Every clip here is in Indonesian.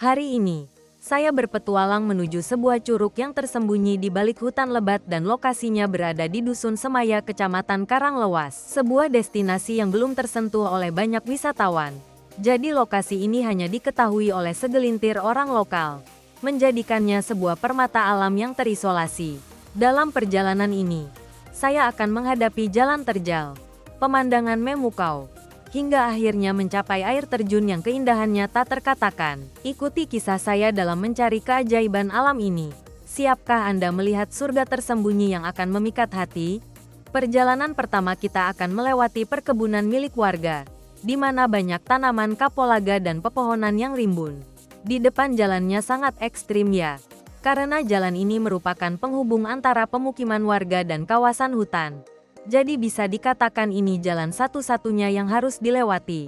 Hari ini, saya berpetualang menuju sebuah curug yang tersembunyi di balik hutan lebat dan lokasinya berada di Dusun Semaya, Kecamatan Karanglewas, sebuah destinasi yang belum tersentuh oleh banyak wisatawan. Jadi lokasi ini hanya diketahui oleh segelintir orang lokal, menjadikannya sebuah permata alam yang terisolasi. Dalam perjalanan ini, saya akan menghadapi jalan terjal, pemandangan memukau, hingga akhirnya mencapai air terjun yang keindahannya tak terkatakan. Ikuti kisah saya dalam mencari keajaiban alam ini. Siapkah Anda melihat surga tersembunyi yang akan memikat hati? Perjalanan pertama kita akan melewati perkebunan milik warga, di mana banyak tanaman kapulaga dan pepohonan yang rimbun. Di depan jalannya sangat ekstrim ya, karena jalan ini merupakan penghubung antara pemukiman warga dan kawasan hutan. Jadi bisa dikatakan ini jalan satu-satunya yang harus dilewati.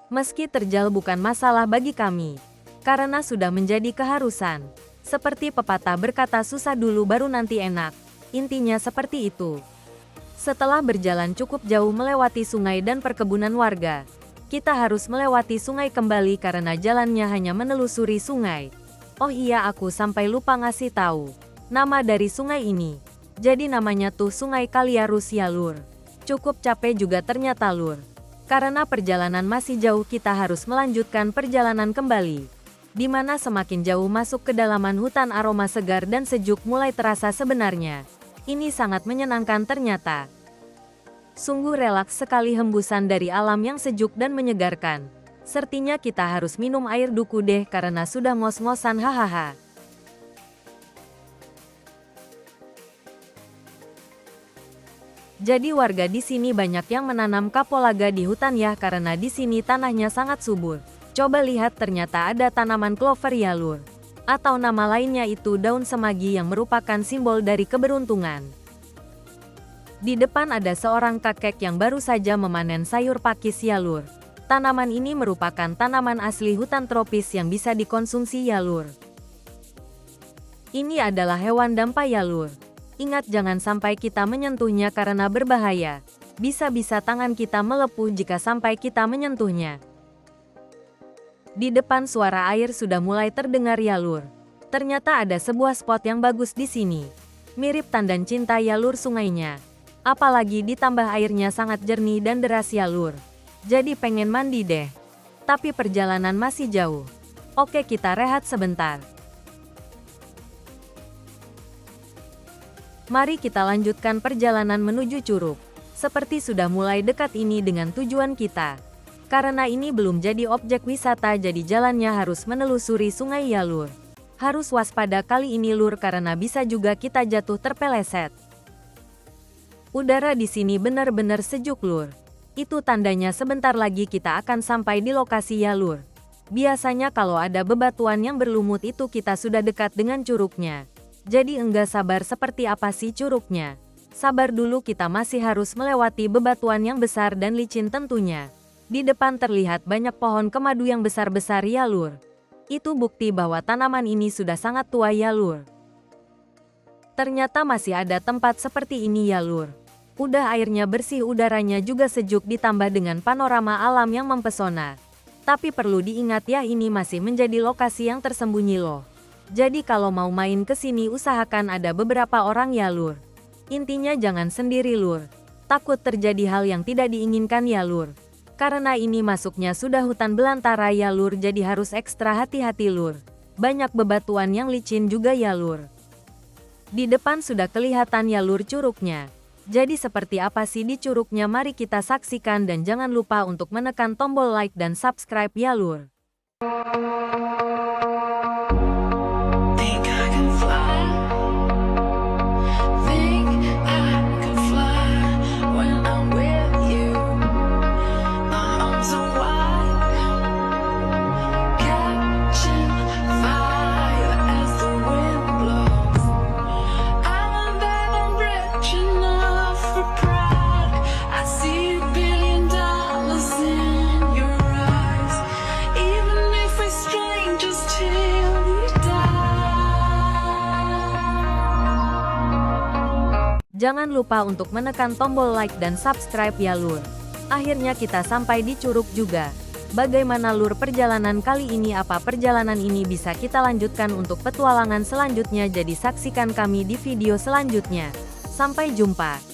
Meski terjal bukan masalah bagi kami, karena sudah menjadi keharusan. Seperti pepatah berkata susah dulu baru nanti enak. Intinya seperti itu. Setelah berjalan cukup jauh melewati sungai dan perkebunan warga, kita harus melewati sungai kembali karena jalannya hanya menelusuri sungai. Oh iya, aku sampai lupa ngasih tahu nama dari sungai ini. Jadi namanya tuh Sungai Kaliarus ya lur. Cukup capek juga ternyata lur. Karena perjalanan masih jauh kita harus melanjutkan perjalanan kembali. Di mana semakin jauh masuk ke dalaman hutan aroma segar dan sejuk mulai terasa sebenarnya. Ini sangat menyenangkan ternyata. Sungguh relaks sekali hembusan dari alam yang sejuk dan menyegarkan. Sepertinya kita harus minum air duku deh karena sudah ngos-ngosan hahaha. Jadi warga di sini banyak yang menanam kapulaga di hutan ya karena di sini tanahnya sangat subur. Coba lihat ternyata ada tanaman clover ya lur. Atau nama lainnya itu daun semagi yang merupakan simbol dari keberuntungan. Di depan ada seorang kakek yang baru saja memanen sayur pakis ya lur. Tanaman ini merupakan tanaman asli hutan tropis yang bisa dikonsumsi ya lur. Ini adalah hewan dampa ya lur. Ingat jangan sampai kita menyentuhnya karena berbahaya. Bisa-bisa tangan kita melepuh jika sampai kita menyentuhnya. Di depan suara air sudah mulai terdengar ya lur. Ternyata ada sebuah spot yang bagus di sini. Mirip tandan cinta ya lur sungainya. Apalagi ditambah airnya sangat jernih dan deras ya lur. Jadi pengen mandi deh. Tapi perjalanan masih jauh. Oke, kita rehat sebentar. Mari kita lanjutkan perjalanan menuju curug. Seperti sudah mulai dekat ini dengan tujuan kita. Karena ini belum jadi objek wisata jadi jalannya harus menelusuri sungai ya lur. Harus waspada kali ini lur karena bisa juga kita jatuh terpeleset. Udara di sini benar-benar sejuk lur. Itu tandanya sebentar lagi kita akan sampai di lokasi ya lur. Biasanya kalau ada bebatuan yang berlumut itu kita sudah dekat dengan curugnya. Jadi enggak sabar seperti apa sih curugnya. Sabar dulu, kita masih harus melewati bebatuan yang besar dan licin tentunya. Di depan terlihat banyak pohon kemadu yang besar-besar ya lur. Itu bukti bahwa tanaman ini sudah sangat tua ya lur. Ternyata masih ada tempat seperti ini ya lur. Udah airnya bersih, udaranya juga sejuk ditambah dengan panorama alam yang mempesona. Tapi perlu diingat ya, ini masih menjadi lokasi yang tersembunyi loh. Jadi kalau mau main ke sini usahakan ada beberapa orang ya lur. Intinya jangan sendiri lur. Takut terjadi hal yang tidak diinginkan ya lur. Karena ini masuknya sudah hutan belantara ya lur, jadi harus ekstra hati-hati lur. Banyak bebatuan yang licin juga ya lur. Di depan sudah kelihatan ya lur curugnya. Jadi seperti apa sih di curugnya, mari kita saksikan dan jangan lupa untuk menekan tombol like dan subscribe ya lur. Jangan lupa untuk menekan tombol like dan subscribe ya lur. Akhirnya kita sampai di curug juga. Bagaimana lur perjalanan kali ini? Apa perjalanan ini bisa kita lanjutkan untuk petualangan selanjutnya? Jadi saksikan kami di video selanjutnya. Sampai jumpa.